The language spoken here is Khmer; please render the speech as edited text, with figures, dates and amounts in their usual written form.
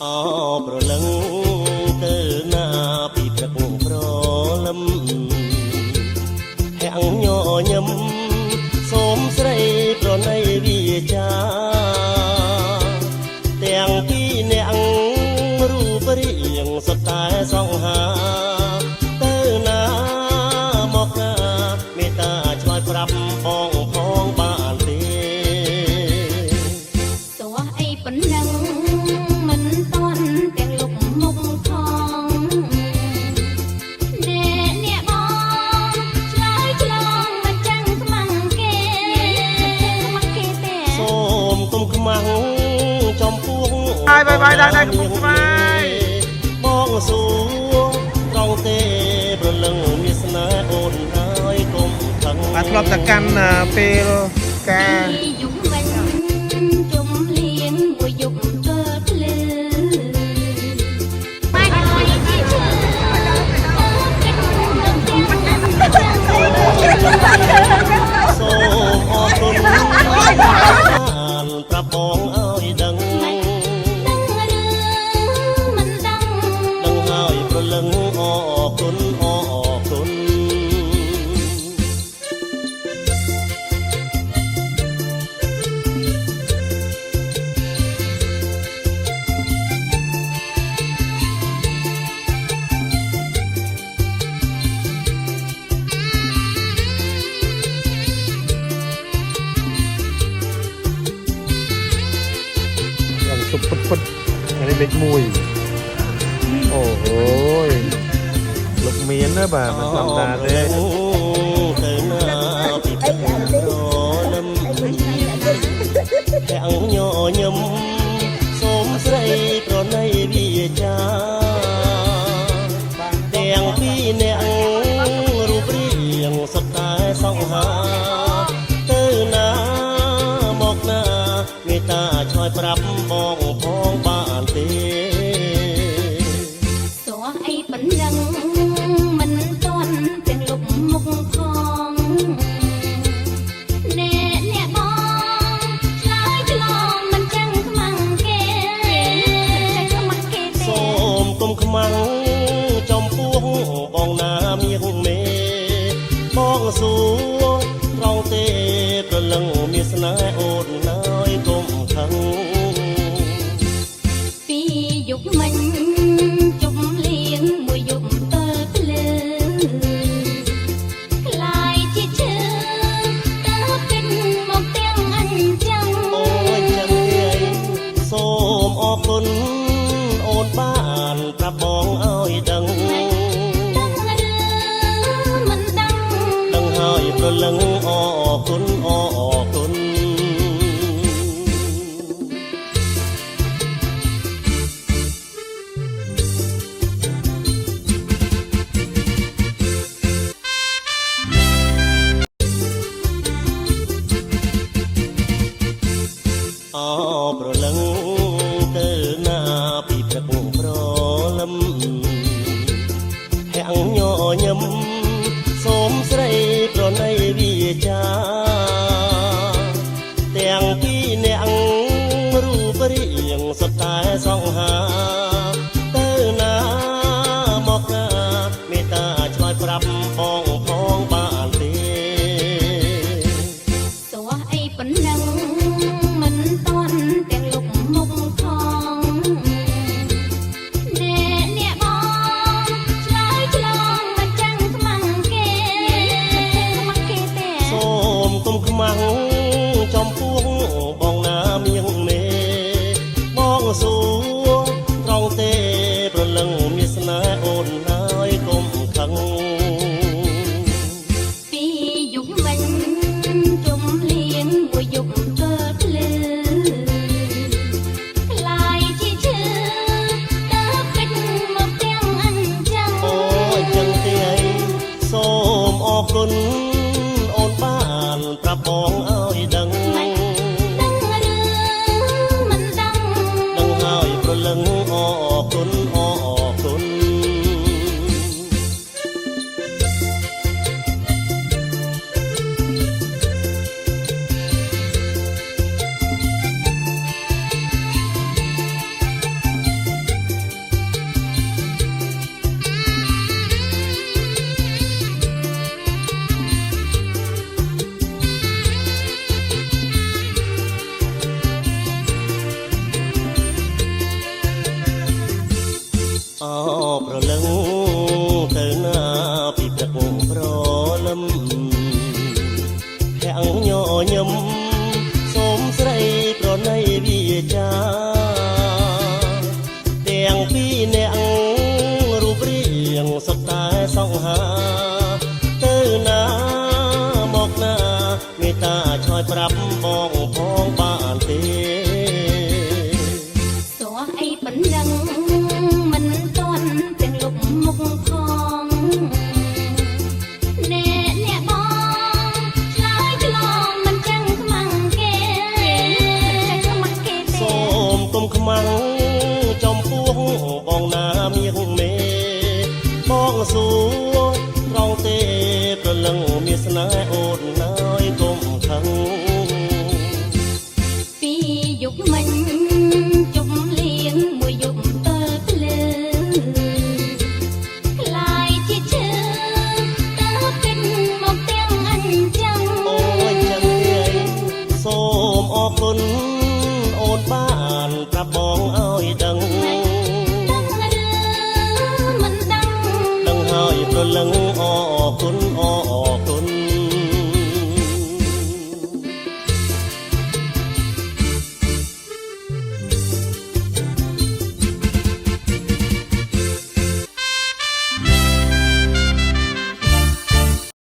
អប្រលឹងទៅណាពីព្រឹកប្រលឹមហាំងញញឹមសូមស្រីប្រណីវាចាទាំងពីរអ្នករូបរាងសុទ្ធតែសង្ហាទៅណាមកណាមេត្តាឆ្លើយប្រាប់ផងបានទេទោះអីប៉ុណ្ណឹងមិនតន់ទាំងលុកមុខផងអ្នកបងឆ្លើយឆ្លងមិនចឹងខ្មាំងគេទេសូមគុំខ្មាំងចំពោះបាយដែរកំពុងស្វាយបងសួរត្រង់ទេប្រលឹងមានស្នេហ៍អូនហើយកុំខឹងបាទធ្លាប់តែកាន់ពេលការយប់វិញជុំលៀងមួយយប់ទៅភ្លឺបាយហើយជីឈឺសូមអរគុណបានប្រាប់បងឲ្យដឹងប្រលឹងអរគុណយ៉ាងសុបពុតនេះលេខ1អូโหលោកមានណាបាទមិនធម្មតាទេទៅណាពីព្រឹកប្រលឹមហាំងញញឹមសូមស្រីប្រណីវាចាទាំងពីរអ្នករូបរាងសុទ្ធតែសង្ហាទៅណាមកណាមេត្តាឆ្លើយប្រាប់ផងបានទេទោះអីប៉ុណ្ណឹងមិនតន់ទាំងលុបមុខផងអ្នកបងឆ្លើយឆ្លងមិនចឹងខ្មាំងគេទេសូមគុំខ្មាំងចំពោះបងណាមៀងមេបងសួរត្រង់ទេប្រលឹងមានស្នេហ៍អូនហើយកុំខឹងពីយប់មិញជុំលៀងមួយយប់ទៅភ្លឺខ្លាយជាឈឺទៅគិតមកទាំងអញ្ចឹងអូយចឹងទេសូមអរគុណអូនបានប្រាប់បងឲ្យដឹងមិនដឹងហើយប្រលឹងអរគុណប្រលឹងទៅណាពីព្រឹកប្រលឹមហាំងញញឹមសូមស្រីប្រណីវាចាទាំងពីរអ្នករូបរាងសុទ្ធតែសង្ហាទៅណាមកណាមេត្តាឆ្លើយប្រាប់ផងបានទេទោះអីប៉ុណ្ណឹងមិនតន់ទាំងលុកមុខផងអ្នកបងឆ្លើយឆ្លងមិនចឹងខ្មាំងគេទេសូមគុំខ្មាំងចំពោះ